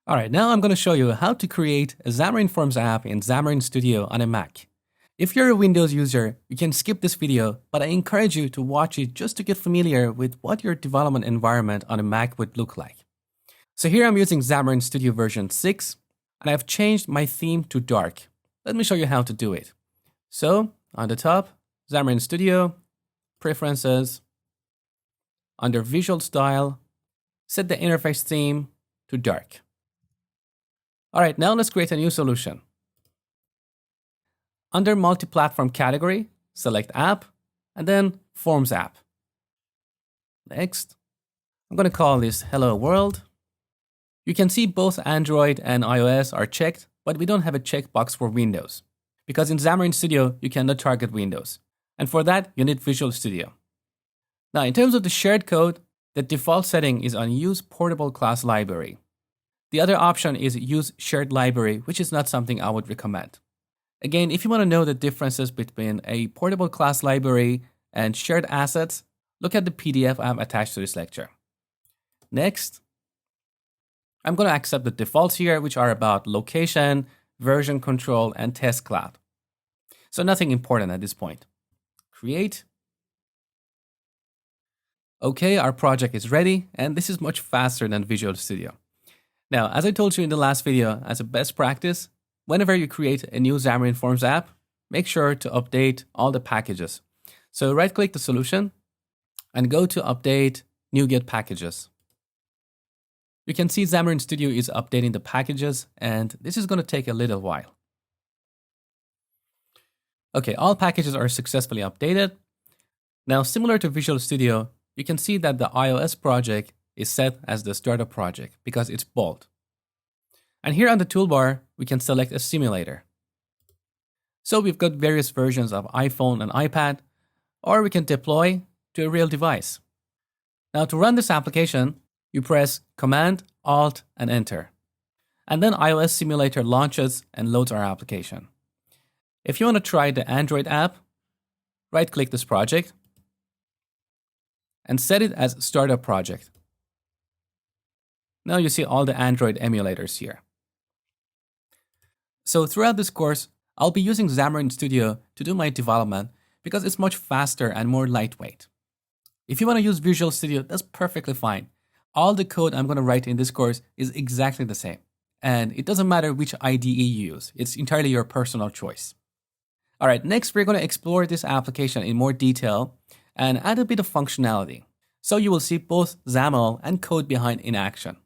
Alright, now I'm going to show you how to create a Xamarin Forms app in Xamarin Studio on a Mac. If you're a Windows user, you can skip this video, but I encourage you to watch it just to get familiar with what your development environment on a Mac would look like. So here I'm using Xamarin Studio version 6, and I've changed my theme to dark. Let me show you how to do it. So, on the top, Xamarin Studio, Preferences, under Visual Style, set the interface theme to dark. Alright, now let's create a new solution. Under Multi-Platform category, select App, and then Forms App. Next, I'm going to call this Hello World. You can see both Android and iOS are checked, but we don't have a checkbox for Windows, because in Xamarin Studio, you cannot target Windows. And for that, you need Visual Studio. Now, in terms of the shared code, the default setting is on Use Portable Class Library. The other option is Use Shared Library, which is not something I would recommend. Again, if you want to know the differences between a portable class library and shared assets, look at the PDF I have attached to this lecture. Next, I'm going to accept the defaults here, which are about location, version control, and test cloud. So nothing important at this point. Create. Okay, our project is ready, and this is much faster than Visual Studio. Now, as I told you in the last video, as a best practice, whenever you create a new Xamarin Forms app, make sure to update all the packages. So right-click the solution and go to Update NuGet Packages. You can see Xamarin Studio is updating the packages, and this is going to take a little while. Okay, all packages are successfully updated. Now, similar to Visual Studio, you can see that the iOS project is set as the startup project because it's bold. And here on the toolbar, we can select a simulator. So we've got various versions of iPhone and iPad, or we can deploy to a real device. Now to run this application, you press Command, Alt, and Enter. And then iOS Simulator launches and loads our application. If you want to try the Android app, right-click this project and set it as Startup Project. Now you see all the Android emulators here. So throughout this course, I'll be using Xamarin Studio to do my development because it's much faster and more lightweight. If you want to use Visual Studio, that's perfectly fine. All the code I'm going to write in this course is exactly the same. And it doesn't matter which IDE you use. It's entirely your personal choice. All right, next we're going to explore this application in more detail and add a bit of functionality. So you will see both XAML and code behind in action.